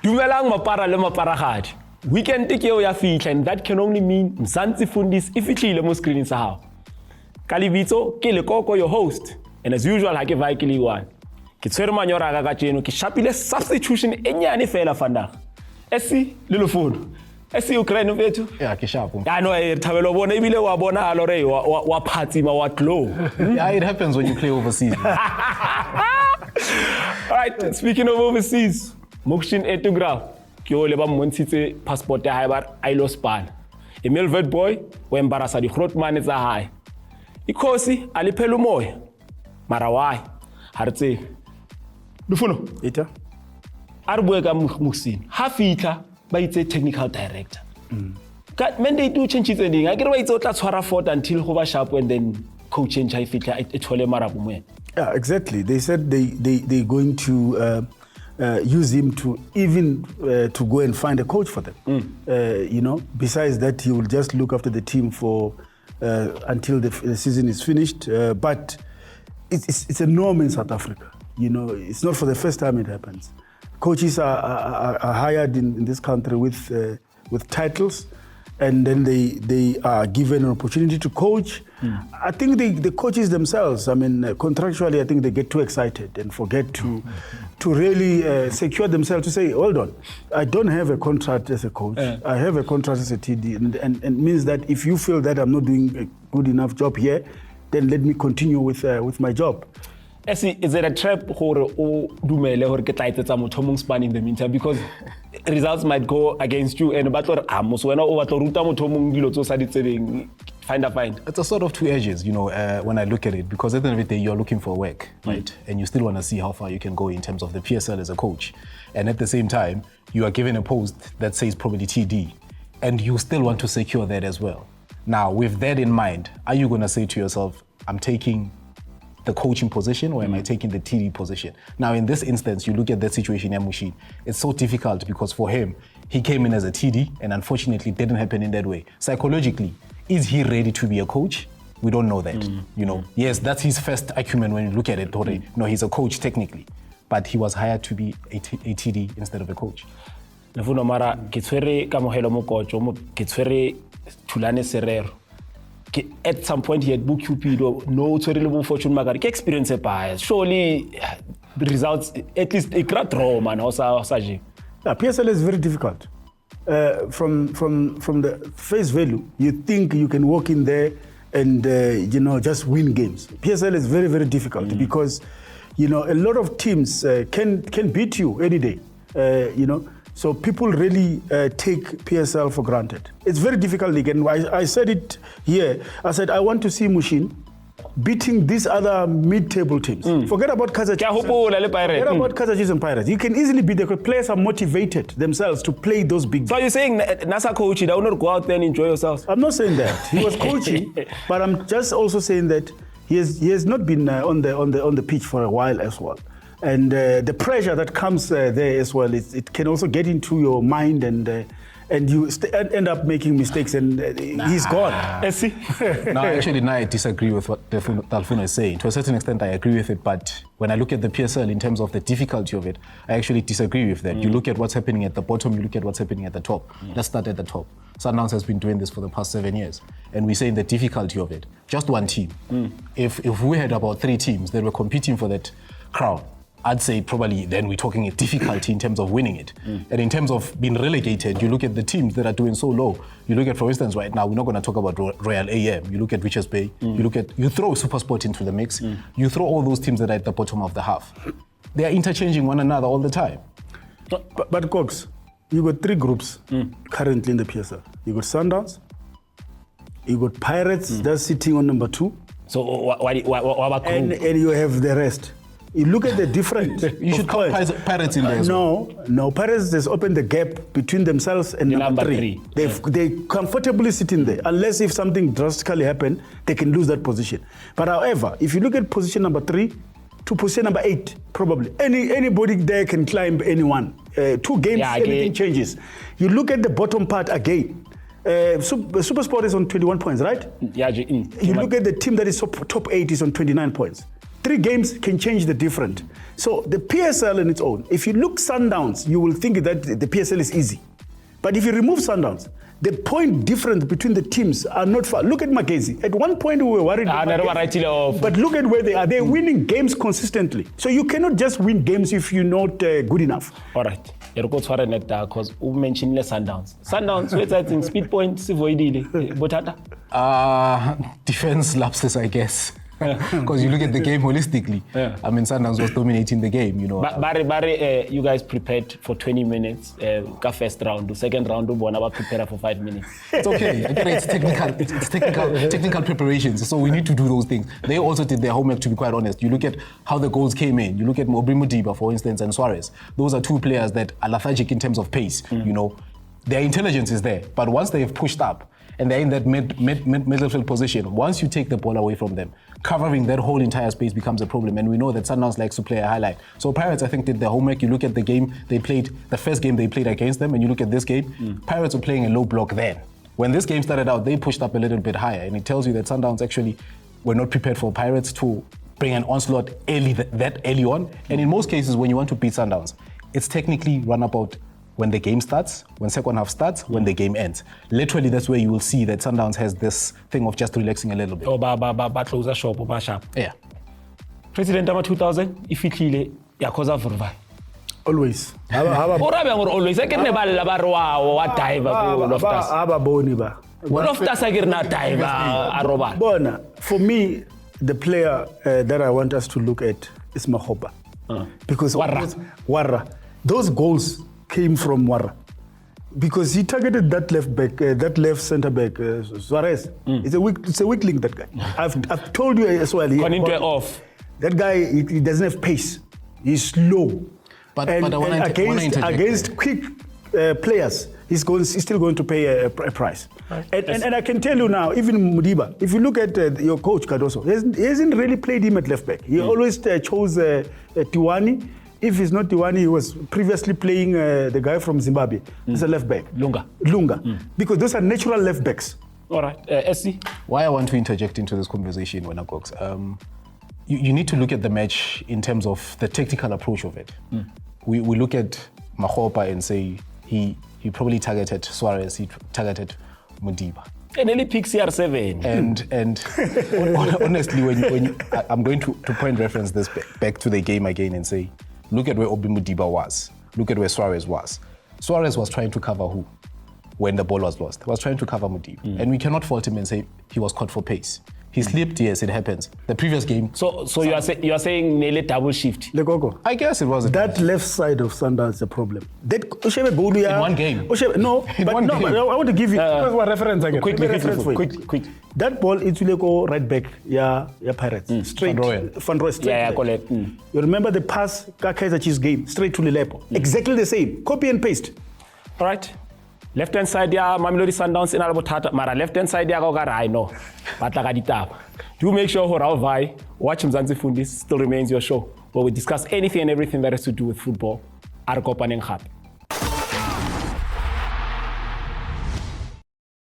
Dumelang mapara le maparagadi. Weekend ke eo ya fihla, and that can only mean Mzanzi Fundiz e fihlile mo screening sa hao. Ka lebitso ke Lekoko, your host, and as usual ha ke vai ke le one. Ke tshwere manyora ka tjeno ke shapile substitution e nyane fela fanda. Esi le lofono. Esi Ukraine vethu. Yeah, ke shapo. Ya no e thabelo bona ebile wa bona halo re wa phatsima wa glow. Yeah, it happens when you play overseas. All right, speaking of overseas, Muhsin Ertugral ke o le ba mmontshitse passport ya hae ba a ilo span. E Melvet boy o embarasa di grootmane tsa hae. Ikhosi aliphela umoya. Mara why? Ha re tsebe. Lufuno Eta a re bue ka Muhsin. Ha fitla ba itse technical director. Ka mandate o change tse ding. A ke re ba itse o tla tshwara fort until go ba sharp and then coach change ha fitla e thole marapo mo. Yeah, exactly. They said they're going to use him to even to go and find a coach for them. You know, besides that, he will just look after the team for until the season is finished. But it's a norm in South Africa. You know, it's not for the first time it happens. Coaches are hired in this country with titles, and then they are given an opportunity to coach. I think the coaches themselves, I mean, contractually, I think they get too excited and forget to really secure themselves to say, hold on, I don't have a contract as a coach. I have a contract as a TD, and means that if you feel that I'm not doing a good enough job here, then let me continue with my job. Is it a trap gore o dumele gore ke tla etsetsa motho mong span in the meantime, because results might go against you and batlo re amos wena o batlo ruta motho mong dilo tso sa di tsebeng find. It's a sort of two edges, you know, when I look at it, because at the end of the day you're looking for work, right? And you still want to see how far you can go in terms of the PSL as a coach, and at the same time you are given a post that says probably TD, and you still want to secure that as well. Now with that in mind, are you going to say to yourself, I'm taking the coaching position, or am I taking the TD position? Now, in this instance, you look at that situation in Muhsin, it's so difficult because for him, he came in as a TD, and unfortunately, it didn't happen in that way. Psychologically, is he ready to be a coach? We don't know that. You know, yes, that's his first acumen when you look at it. No, he's a coach technically, but he was hired to be a TD instead of a coach. Lefuno mara ke tshwere ka mohelo mo kotso mo ke tshwere Thulane Serero. At some point he had book Cupido, no tshwere fortune magari ke experience bias. Surely the results at least a great draw man o sa je. Yeah, PSL is very difficult. From the face value, you think you can walk in there and you know, just win games. PSL is very, very difficult because you know, a lot of teams can beat you any day. You know, so people really take PSL for granted. It's very difficult league, and I said it here. I said I want to see Muhsin beating these other mid-table teams. Forget about Kaizer Chiefs. Forget about Kaizer Chiefs and Pirates. You can easily beat the players are motivated themselves to play those big. So you're saying NASA coach, you don't not go out there and enjoy yourselves? I'm not saying that. He was coaching, but I'm just also saying that he has not been on the pitch for a while as well. And the pressure that comes there as well, it can also get into your mind, and you end up making mistakes, and he's gone. No, actually, I disagree with what Dalfuno is saying. To a certain extent, I agree with it, but when I look at the PSL in terms of the difficulty of it, I actually disagree with that. You look at what's happening at the bottom, you look at what's happening at the top. Let's start at the top. Sundowns has been doing this for the past 7 years, and we say the difficulty of it. Just one team. If we had about 3 teams that were competing for that crown, I'd say probably then we're talking a difficulty in terms of winning it. And in terms of being relegated, you look at the teams that are doing so low. You look at, for instance, right now, we're not going to talk about Royal AM. You look at Richards Bay. You throw SuperSport into the mix. You throw all those teams that are at the bottom of the half. They are interchanging one another all the time. But Cox, you got 3 groups currently in the PSL. You got Sundowns, you got Pirates, that's sitting on number 2. So what about and you have the rest. You look at the different. You should call Pirates in there. No. Pirates has opened the gap between themselves and number 3. They comfortably sit in there, unless if something drastically happen, they can lose that position. But however, if you look at position number 3 to position number 8, probably anybody there can climb anyone. 2 games, everything changes. You look at the bottom part again. SuperSport is on 21 points, right? Yeah. You look at the team that is top 8 is on 29 points. 3 games can change the different. So the PSL in its own, if you look Sundowns, you will think that the PSL is easy. But if you remove Sundowns, the point difference between the teams are not far. Look at Mbekezeli. At one point we were worried but look at where they are. They're winning games consistently. So you cannot just win games if you're not good enough. All right. Because you mentioned Sundowns. Sundowns, what's that in speed point? Botata? Defense lapses, I guess. Because you look at the game holistically. Yeah. I mean, Sundowns was dominating the game, you know. But you guys prepared for 20 minutes. First round, the second round, you prepared for 5 minutes. It's okay. Again, it's technical preparations. So we need to do those things. They also did their homework, to be quite honest. You look at how the goals came in. You look at Marumo Gallants, for instance, and Suarez. Those are 2 players that are lethargic in terms of pace. You know, their intelligence is there. But once they have pushed up, and they're in that midfield position, once you take the ball away from them, covering that whole entire space becomes a problem. And we know that Sundowns likes to play a highlight. So Pirates, I think, did their homework. You look at the game they played, the first game they played against them, and you look at this game, Pirates were playing a low block then. When this game started out, they pushed up a little bit higher, and it tells you that Sundowns actually were not prepared for Pirates to bring an onslaught that early on. And in most cases, when you want to beat Sundowns, it's technically run about when the game starts, when second half starts, when the game ends. Literally, that's where you will see that Sundowns has this thing of just relaxing a little bit. Closer shop, sharp. Yeah. President of 2000, if it clearly, Yakoza Vurva. Always. Always. I can never what dive. For me, the player that I want us to look at is Mahoba. Because Warra. Those goals came from Warra. Because he targeted that left back, that left centre back, Suarez. It's a weak link, that guy. I've told you as well. That guy, he doesn't have pace. He's slow. But against quick players, he's still going to pay a price. And I can tell you now, even Mudiba, if you look at your coach Cardoso, he hasn't really played him at left back. He always chose Tiwani. If he's not Tiwani, he was previously playing the guy from Zimbabwe as a left back. Lunga. Because those are natural left backs. All right. SC? Why I want to interject into this conversation, Wena, you need to look at the match in terms of the technical approach of it. We look at Mahopa and say he probably targeted Suarez, he targeted Mudiba. And he picked CR7. And honestly, when I'm going to point reference this back to the game again and say, look at where Obi Mudiba was. Look at where Suarez was. Suarez was trying to cover who? When the ball was lost. He was trying to cover Mudiba. And we cannot fault him and say he was caught for pace. He slipped, yes, it happens. The previous game... So you are saying nearly double shift? Lekoko. I guess it was. That left side of Sundowns is a problem. In one game. But I want to give you a reference again. Quick. That ball, it will go right back, Pirates. Straight. Van Roy, straight. Yeah, correct. You remember the pass, Kaiser Chiefs game, straight to Relebohile. Exactly the same. Copy and paste. All right. Left hand side Mamelodi Sundowns in Albotata, Mara left hand side I know. Do make sure watch Mzanzi Fundiz still remains your show, where we discuss anything and everything that has to do with football.